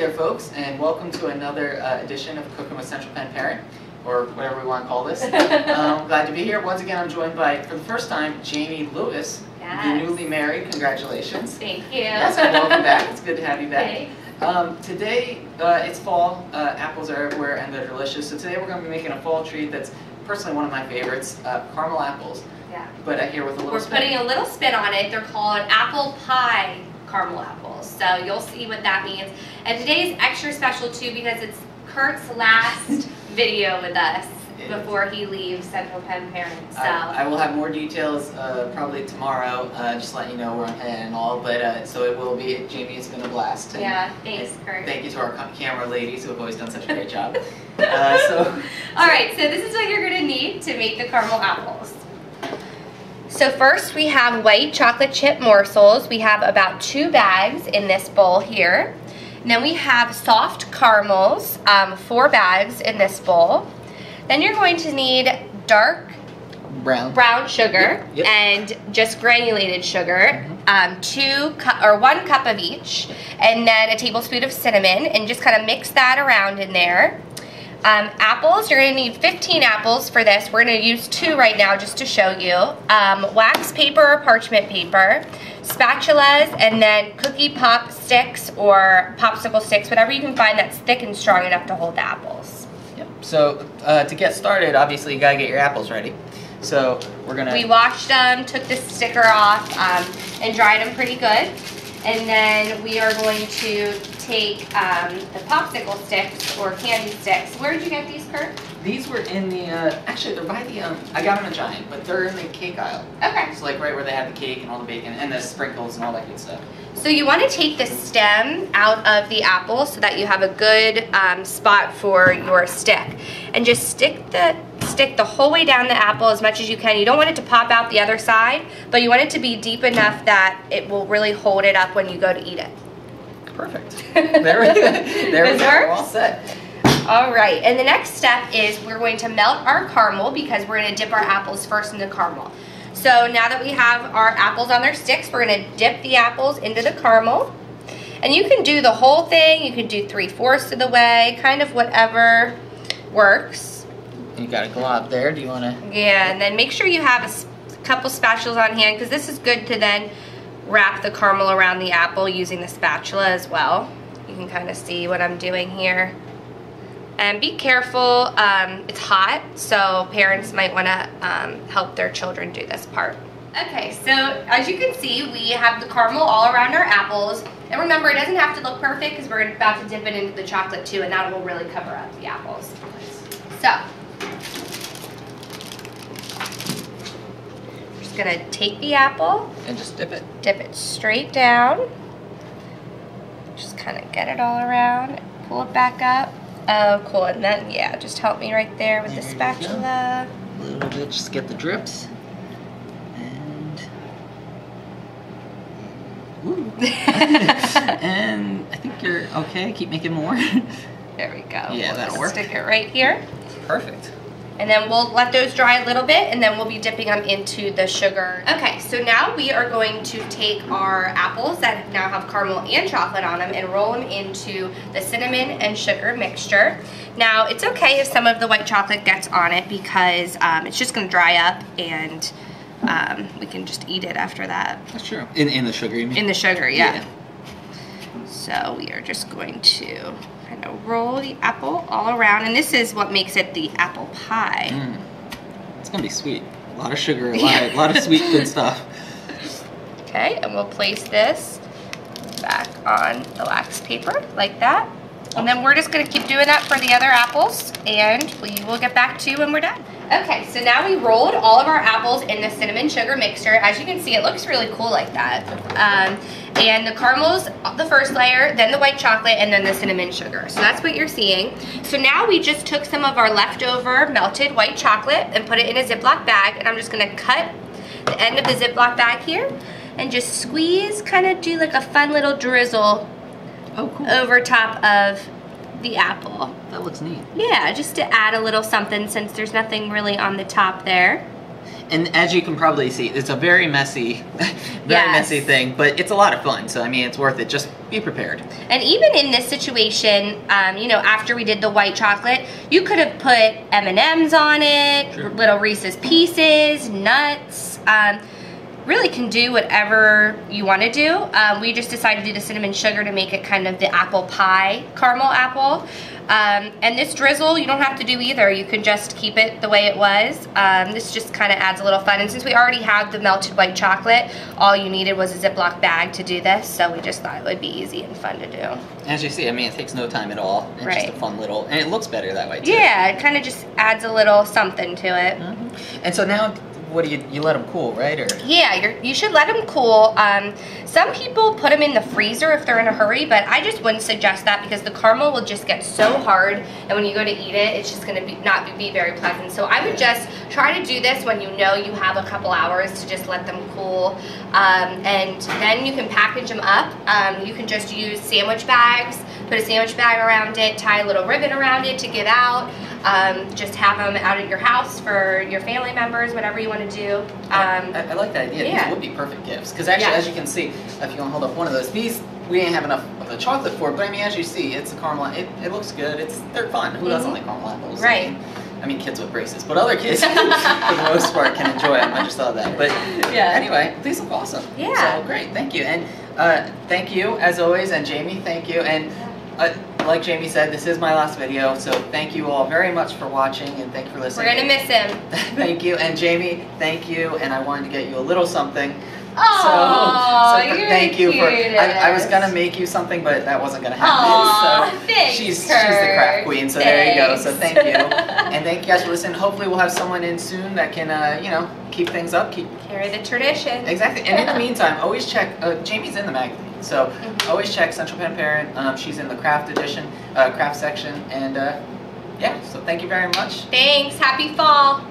there, folks, and welcome to another edition of Cooking with Central Penn Parent, or whatever we want to call this. Glad to be here. Once again, I'm joined by, for the first time, Jamie Lewis. Yes. You're newly married. Congratulations. Thank you. Yes, and welcome back. It's good to have you back. Thanks. Today, it's fall. Apples are everywhere, and they're delicious. So today we're going to be making a fall treat that's personally one of my favorites, caramel apples. Yeah. But I hear with a little spin. We're putting a little spin on it. They're called apple pie caramel apples. So you'll see what that means. And today's extra special too because it's Kurt's last video with us before he leaves Central Penn Parent. So I will have more details probably tomorrow, just let you know where I'm headed and all. But so it will be. Jamie, it's been a blast. And, yeah, thanks, Kurt. Thank you to our camera ladies who have always done such a great job. All right, so this is what you're going to need to make the caramel apples. So first we have white chocolate chip morsels. We have about 2 bags in this bowl here. And then we have soft caramels, 4 bags in this bowl. Then you're going to need dark brown sugar and just granulated sugar, 1 cup of each, and then a tablespoon of cinnamon, and just kind of mix that around in there. Apples, you're going to need 15 apples for this. We're going to use 2 right now just to show you. Wax paper or parchment paper, spatulas, and then cookie pop sticks or popsicle sticks, whatever you can find that's thick and strong enough to hold the apples. Yep. So to get started, obviously you got to get your apples ready. So we washed them, took the sticker off, and dried them pretty good. And then we are going to take the popsicle sticks or candy sticks. Where did you get these, Kurt? These were in the, actually they're by the, I got them in a Giant, but they're in the cake aisle. Okay. It's like right where they have the cake and all the bacon and the sprinkles and all that good stuff. So you want to take the stem out of the apple so that you have a good spot for your stick. And just stick the whole way down the apple as much as you can. You don't want it to pop out the other side, but you want it to be deep enough that it will really hold it up when you go to eat it. Perfect. There we go. We're all set. All right, and the next step is we're going to melt our caramel because we're going to dip our apples first in the caramel. So now that we have our apples on their sticks, we're going to dip the apples into the caramel. And you can do the whole thing. You can do 3/4 of the way, kind of whatever works. You got a glob there. Do you want to? Yeah, and then make sure you have a couple spatulas on hand because this is good to then wrap the caramel around the apple using the spatula as well. You can kind of see what I'm doing here. And be careful, it's hot, so parents might want to help their children do this part. Okay, so as you can see, we have the caramel all around our apples. And remember, it doesn't have to look perfect because we're about to dip it into the chocolate too, and that will really cover up the apples. So, we're just gonna take the apple. And just dip it. Dip it straight down. Just kind of get it all around, pull it back up. Oh, cool. And then, yeah, just help me right there with the spatula. A little bit, just get the drips. And, ooh. And I think you're okay. Keep making more. There we go. Yeah, that'll work. Stick it right here. Perfect. And then we'll let those dry a little bit, and then we'll be dipping them into the sugar. Okay, so now we are going to take our apples that now have caramel and chocolate on them and roll them into the cinnamon and sugar mixture. Now, it's okay if some of the white chocolate gets on it because it's just gonna dry up and we can just eat it after that. That's true. In the sugar, you mean? In the sugar, yeah. So we are just going to kind of roll the apple all around, and this is what makes it the apple pie. It's gonna be sweet. A lot of sugar, a lot of sweet good stuff. Okay, and we'll place this back on the wax paper like that. And then we're just gonna keep doing that for the other apples, and we will get back to you when we're done. Okay, so now we rolled all of our apples in the cinnamon sugar mixture. As you can see, it looks really cool like that. And the caramel's the first layer, then the white chocolate, and then the cinnamon sugar. So that's what you're seeing. So now we just took some of our leftover melted white chocolate and put it in a Ziploc bag, and I'm just gonna cut the end of the Ziploc bag here and just squeeze, kind of do like a fun little drizzle over top of the apple. That looks neat. Yeah, just to add a little something since there's nothing really on the top there. And as you can probably see, it's a very messy, messy thing, but it's a lot of fun. So I mean, it's worth it. Just be prepared. And even in this situation, you know, after we did the white chocolate, you could have put M&Ms on it, Sure. little Reese's Pieces, nuts. Really can do whatever you want to do. We just decided to do the cinnamon sugar to make it kind of the apple pie caramel apple. And this drizzle, you don't have to do either. You can just keep it the way it was. This just kind of adds a little fun. And since we already have the melted white chocolate, all you needed was a Ziploc bag to do this. So we just thought it would be easy and fun to do. As you see, I mean, it takes no time at all. It's just a fun little, and it looks better that way too. Yeah, it kind of just adds a little something to it. And so now, what do you let them cool, right? Or yeah, you should let them cool. Some people put them in the freezer if they're in a hurry, but I just wouldn't suggest that because the caramel will just get so hard, and when you go to eat it, it's just going to not be very pleasant. So I would just try to do this when you know you have a couple hours to just let them cool, and then you can package them up. You can just use sandwich bags, put a sandwich bag around it, tie a little ribbon around it to get out. Just have them out at your house for your family members, whatever you want to do. I like that idea. Yeah. These would be perfect gifts. Because actually, as you can see, if you want to hold up one of those, these, we didn't have enough of the chocolate for it, but I mean, as you see, it's a caramel, it looks good, they're fun. Who doesn't like caramel apples? Right. I mean, kids with braces, but other kids, for the most part, can enjoy them. I just thought that. But Yeah. Anyway, these look awesome. Yeah. So great, thank you. And thank you, as always, and Jamie, thank you. And like Jamie said, this is my last video, so thank you all very much for watching, and thank you for listening. We're going to miss him. Thank you. And Jamie, thank you. And I wanted to get you a little something. Oh, so you're thank you for. cutest. I was gonna make you something, but that wasn't gonna happen. Aw, so thanks, she's the craft queen. So there you go. So thank you, and thank you guys for listening. Hopefully we'll have someone in soon that can, you know, keep things up. Carry the tradition. Exactly. And in the meantime, always check. Jamie's in the magazine, so always check Central Penn Parent. She's in the craft edition, craft section, and yeah. So thank you very much. Thanks. Happy fall.